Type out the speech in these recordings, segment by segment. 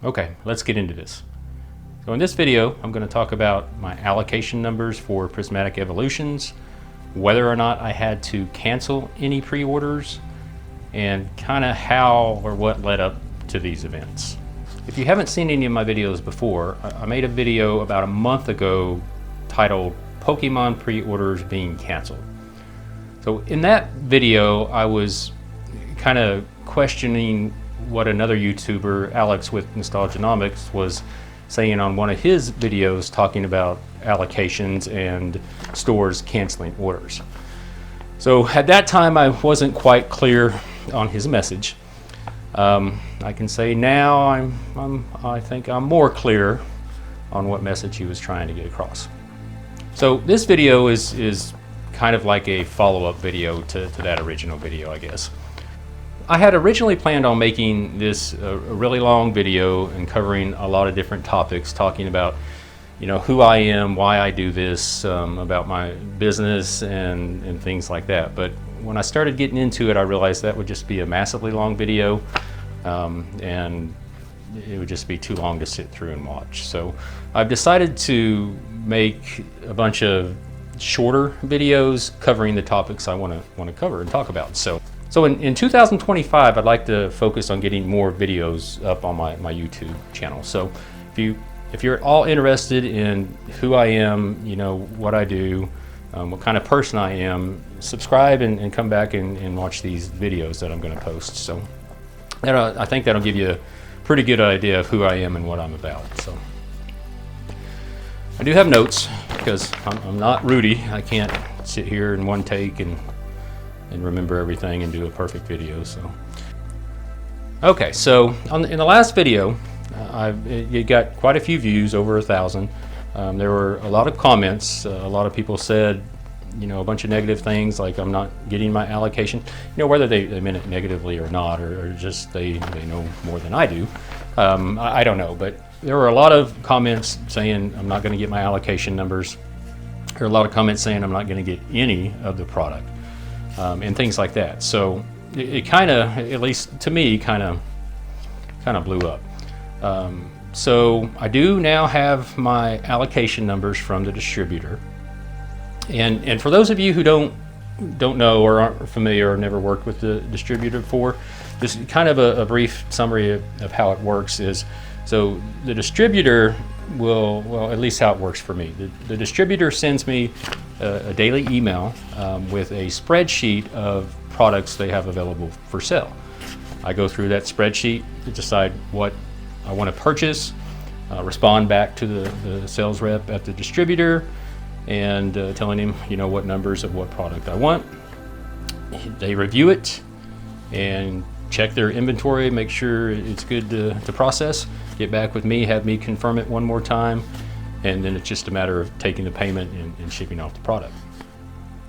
Okay, let's get into this. So in this video, I'm going to talk about my allocation numbers for Prismatic Evolutions, whether or not I had to cancel any pre-orders, and kind of how or what led up to these events. If you haven't seen any of my videos before, I made a video about a month ago titled Pokemon Pre-Orders Being Canceled. So in that video, I was kind of questioning what another YouTuber, Alex with Nostalgianomics, was saying on one of his videos talking about allocations and stores canceling orders. So at that time, I wasn't quite clear on his message. I can say now I think I'm more clear on what message he was trying to get across. So this video is kind of like a follow-up video to that original video, I guess. I had originally planned on making this a really long video and covering a lot of different topics, talking about, you know, who I am, why I do this, about my business and things like that. But when I started getting into it, I realized that would just be a massively long video, and it would just be too long to sit through and watch. So I've decided to make a bunch of shorter videos covering the topics I want to cover and talk about. So in 2025, I'd like to focus on getting more videos up on my YouTube channel. So if you're at all interested in who I am, you know, what I do, what kind of person I am, subscribe and come back and watch these videos that I'm going to post. So I think that'll give you a pretty good idea of who I am and what I'm about. So I do have notes because I'm not Rudy. I can't sit here in one take and remember everything and do a perfect video. So okay, so in the last video, it got quite a few views, over 1,000. There were a lot of comments. A lot of people said, you know, a bunch of negative things like I'm not getting my allocation. You know, whether they meant it negatively or not, or just they know more than I do. I don't know, but there were a lot of comments saying I'm not going to get my allocation numbers. There were a lot of comments saying I'm not going to get any of the product, and things like that. So it kind of, at least to me, kind of blew up. So I do now have my allocation numbers from the distributor. And for those of you who don't know or aren't familiar or never worked with the distributor before, just kind of a brief summary of how it works is, so the distributor will, well, at least how it works for me, the distributor sends me a daily email with a spreadsheet of products they have available for sale. I go through that spreadsheet to decide what I want to purchase, respond back to the sales rep at the distributor, and telling him, you know, what numbers of what product I want. They review it and check their inventory, make sure it's good to process, get back with me, have me confirm it one more time, and then it's just a matter of taking the payment and shipping off the product.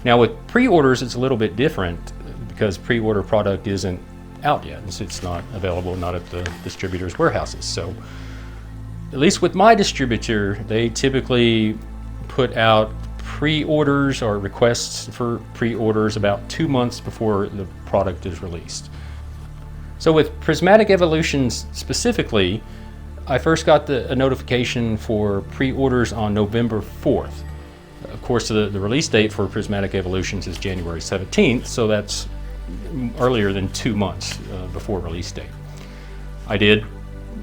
Now with pre-orders, it's a little bit different because pre-order product isn't out yet. It's not available, not at the distributor's warehouses. So at least with my distributor, they typically put out pre-orders or requests for pre-orders about 2 months before the product is released. So with Prismatic Evolutions specifically, I first got a notification for pre-orders on November 4th. Of course, the release date for Prismatic Evolutions is January 17th, so that's earlier than 2 months before release date. I did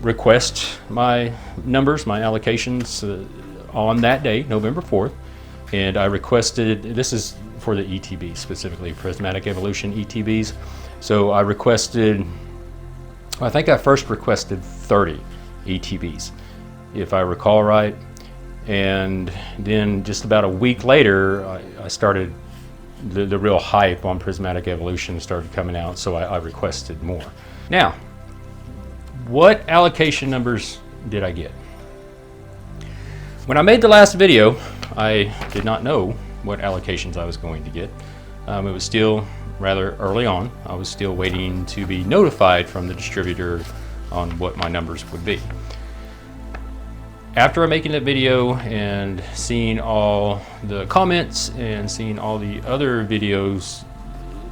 request my numbers, my allocations on that day, November 4th, and I requested, this is for the ETBs specifically, Prismatic Evolution ETBs. So I requested, I think I first requested 30 ETBs, if I recall right. And then just about a week later, I started, the real hype on Prismatic Evolution started coming out, so I requested more. Now, what allocation numbers did I get? When I made the last video, I did not know what allocations I was going to get. It was still rather early on. I was still waiting to be notified from the distributor on what my numbers would be. After making that video and seeing all the comments and seeing all the other videos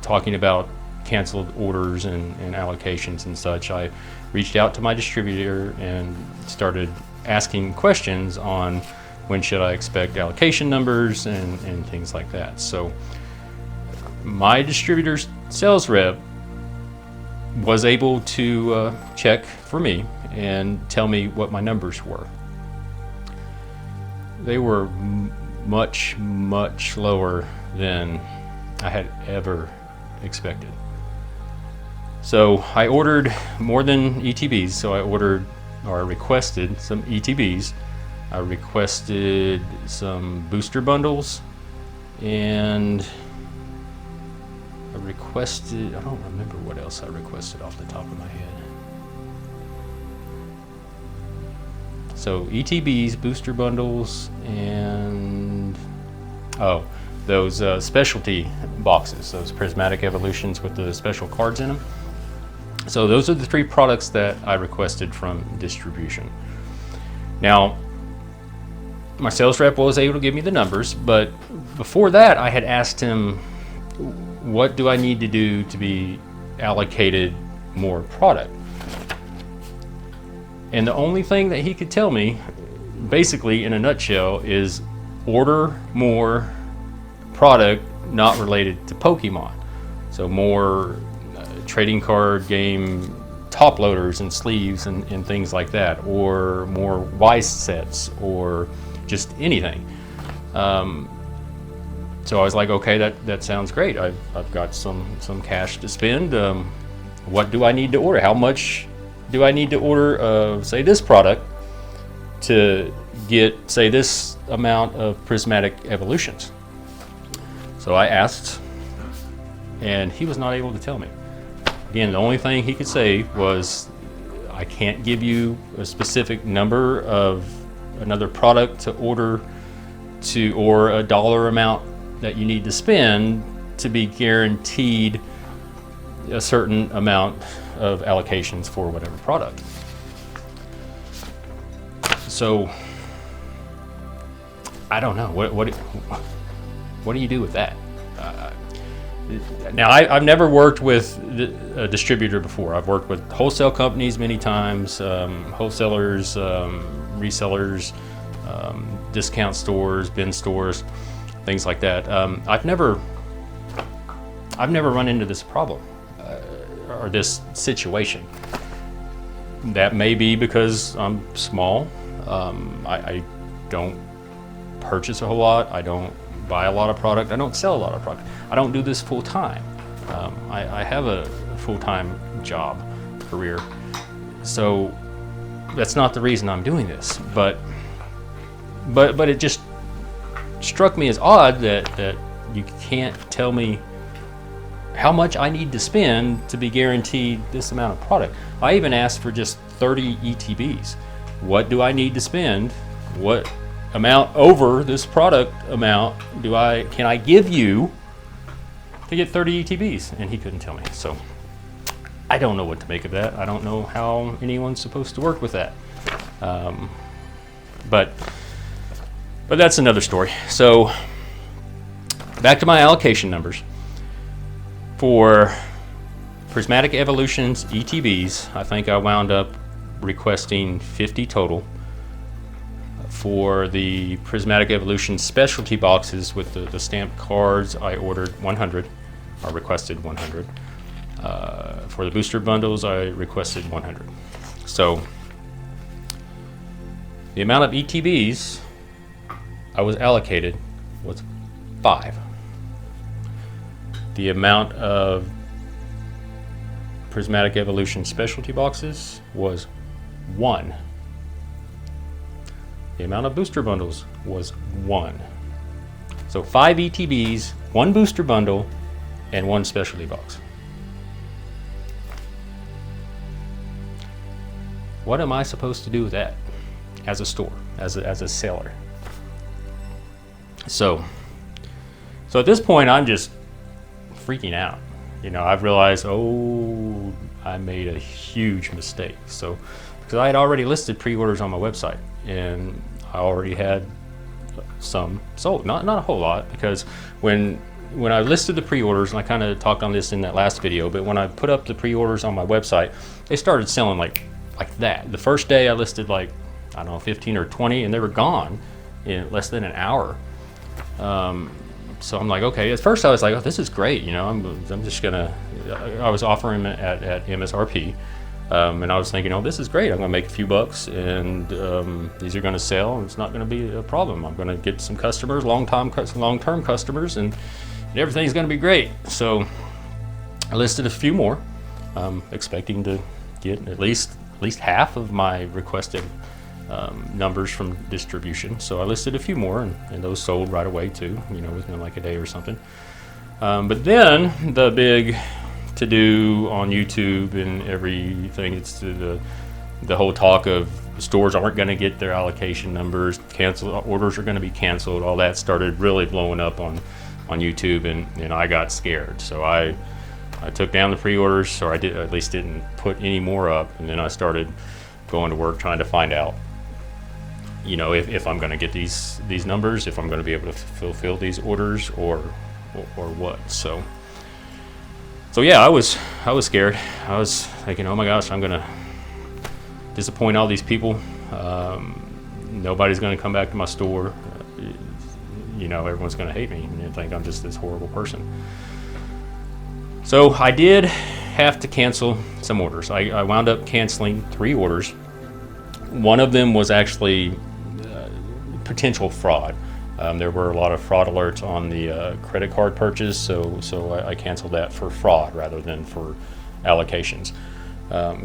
talking about canceled orders and allocations and such, I reached out to my distributor and started asking questions on when should I expect allocation numbers and things like that. So my distributor's sales rep was able to check for me and tell me what my numbers were. They were much, much lower than I had ever expected. So I ordered more than ETBs. So I ordered, or I requested some ETBs. I requested some booster bundles, and I requested, I don't remember what else I requested off the top of my head. So ETBs, booster bundles, and those specialty boxes, those Prismatic Evolutions with the special cards in them. So those are the 3 products that I requested from distribution. Now, my sales rep was able to give me the numbers, but before that I had asked him, what do I need to do to be allocated more product? And the only thing that he could tell me, basically in a nutshell, is order more product not related to Pokemon. So more trading card game top loaders and sleeves and things like that, or more Wise sets, or just anything. So I was like, okay, that sounds great. I've got some cash to spend. What do I need to order? How much do I need to order of, say, this product to get, say, this amount of Prismatic Evolutions? So I asked, and he was not able to tell me. Again, the only thing he could say was, I can't give you a specific number of another product to order to, or a dollar amount that you need to spend to be guaranteed a certain amount of allocations for whatever product. So I don't know, what do you do with that? Now, I've never worked with a distributor before. I've worked with wholesale companies many times, wholesalers, resellers, discount stores, bin stores, things like that. I've never run into this problem or this situation. That may be because I'm small. I don't purchase a whole lot. I don't buy a lot of product. I don't sell a lot of product. I don't do this full time. I have a full-time job, career. So that's not the reason I'm doing this. But it just struck me as odd that you can't tell me how much I need to spend to be guaranteed this amount of product. I even asked for just 30 ETBs. What do I need to spend? What amount over this product amount can I give you to get 30 ETBs? And he couldn't tell me. So I don't know what to make of that. I don't know how anyone's supposed to work with that. But that's another story. So back to my allocation numbers. For Prismatic Evolutions ETBs, I think I wound up requesting 50 total. For the Prismatic Evolutions specialty boxes with the stamped cards, I ordered 100. I requested 100. For the booster bundles, I requested 100. So the amount of ETBs I was allocated was 5. The amount of Prismatic Evolution specialty boxes was 1. The amount of booster bundles was 1. So 5 ETBs, 1 booster bundle, and 1 specialty box. What am I supposed to do with that as a store, as a seller? So at this point, I'm just freaking out. I've realized, I made a huge mistake. So, because I had already listed pre-orders on my website, and I already had some sold. Not a whole lot, because when when I listed the pre-orders, and I kind of talked on this in that last video, but when I put up the pre-orders on my website, they started selling like that. The first day I listed like, I don't know, 15 or 20, and they were gone in less than an hour. So I'm like, okay. At first I was like, oh, this is great. You know, I'm just gonna. I was offering them at MSRP, and I was thinking, oh, this is great. I'm gonna make a few bucks, and these are gonna sell. And it's not gonna be a problem. I'm gonna get some customers, long-term customers, and everything's gonna be great. So I listed a few more, expecting to get at least half of my requested numbers from distribution. So I listed a few more, and those sold right away too, you know, within like a day or something. But then the big to do on YouTube and everything, it's the whole talk of stores aren't going to get their allocation numbers, orders are going to be canceled. All that started really blowing up on YouTube, and I got scared. So I took down the pre-orders, or at least didn't put any more up, and then I started going to work trying to find out, you know, if I'm going to get these numbers, if I'm going to be able to fulfill these orders, or what. So yeah, I was scared. I was thinking, oh my gosh, I'm going to disappoint all these people. Nobody's going to come back to my store. You know, everyone's going to hate me and think I'm just this horrible person. So I did have to cancel some orders. I wound up canceling 3 orders. One of them was actually potential fraud. There were a lot of fraud alerts on the credit card purchase, so I canceled that for fraud rather than for allocations.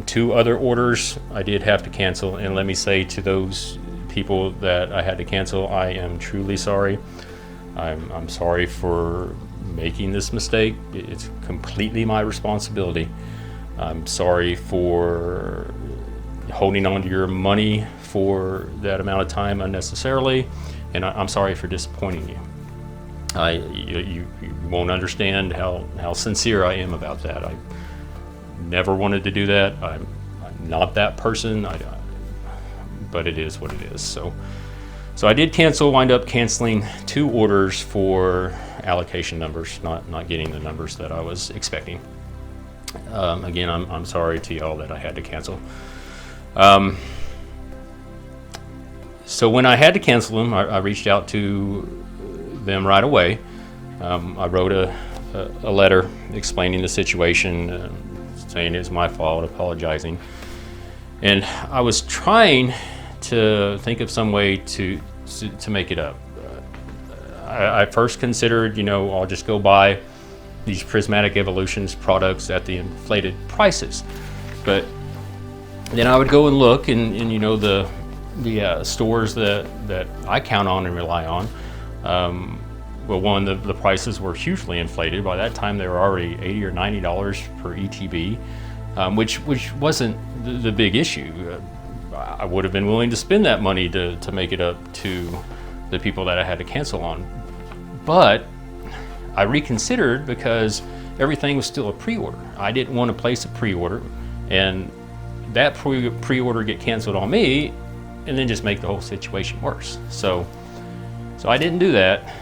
2 other orders I did have to cancel, and let me say to those people that I had to cancel, I am truly sorry. I'm sorry for making this mistake. It's completely my responsibility. I'm sorry for holding on to your money for that amount of time unnecessarily, and I'm sorry for disappointing you. You won't understand how sincere I am about that. I never wanted to do that. I'm not that person, but it is what it is. So I did wind up canceling 2 orders for allocation numbers, not getting the numbers that I was expecting. Again, I'm sorry to y'all that I had to cancel. So when I had to cancel them, I reached out to them right away. I wrote a letter explaining the situation, saying it's my fault, apologizing. And I was trying to think of some way to make it up. I first considered, you know, I'll just go buy these Prismatic Evolutions products at the inflated prices. But then I would go and look, and you know, the stores that I count on and rely on, well, one, the prices were hugely inflated. By that time, they were already $80 or $90 per ETB, which wasn't the big issue. I would have been willing to spend that money to make it up to the people that I had to cancel on. But I reconsidered because everything was still a pre-order. I didn't want to place a pre-order and that pre-order get canceled on me and then just make the whole situation worse. So I didn't do that.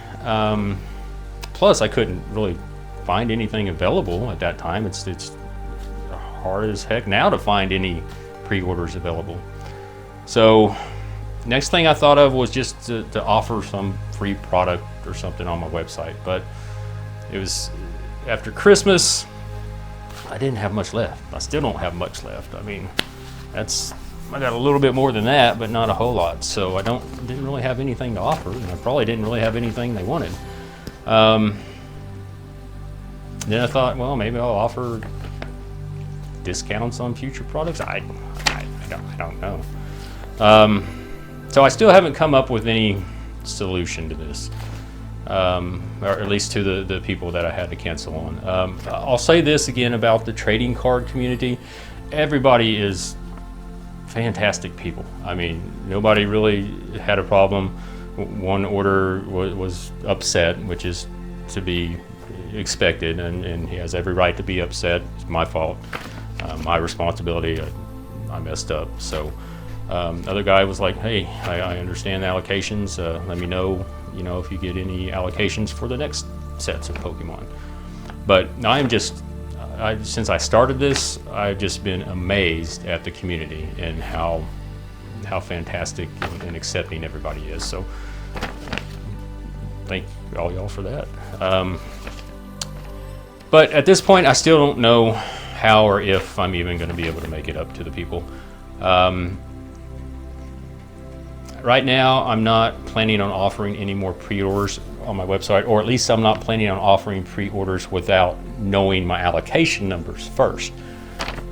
Plus, I couldn't really find anything available at that time. It's hard as heck now to find any pre-orders available. So next thing I thought of was just to offer some free product or something on my website. But it was after Christmas, I didn't have much left. I still don't have much left. I mean, I got a little bit more than that, but not a whole lot. So I didn't really have anything to offer, and I probably didn't really have anything they wanted. Then I thought, well, maybe I'll offer discounts on future products. I don't know. So I still haven't come up with any solution to this, or at least to the people that I had to cancel on. I'll say this again about the trading card community. Everybody is fantastic people. I mean, nobody really had a problem. One order was upset, which is to be expected, and he has every right to be upset. It's my fault, my responsibility. I messed up. So other guy was like, hey, I understand the allocations. Let me know, if you get any allocations for the next sets of Pokemon. But I'm just, since I started this, I've just been amazed at the community and how fantastic and accepting everybody is. So thank all y'all for that. But at this point, I still don't know how or if I'm even going to be able to make it up to the people. Right now, I'm not planning on offering any more pre-orders on my website, or at least I'm not planning on offering pre-orders without knowing my allocation numbers first.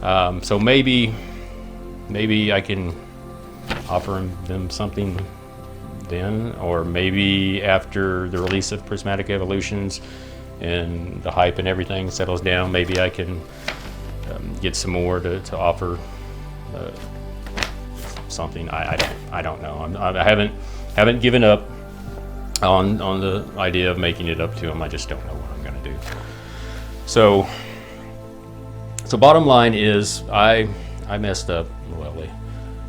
So maybe I can offer them something then, or maybe after the release of Prismatic Evolutions and the hype and everything settles down, maybe I can get some more to offer something. I don't know. I haven't given up on the idea of making it up to them. I just don't know what I'm going to do. So bottom line is I messed up royally.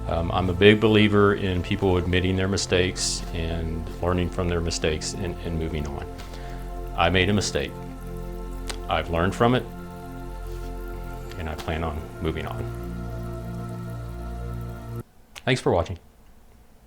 I'm a big believer in people admitting their mistakes and learning from their mistakes and moving on. I made a mistake. I've learned from it, and I plan on moving on. Thanks for watching.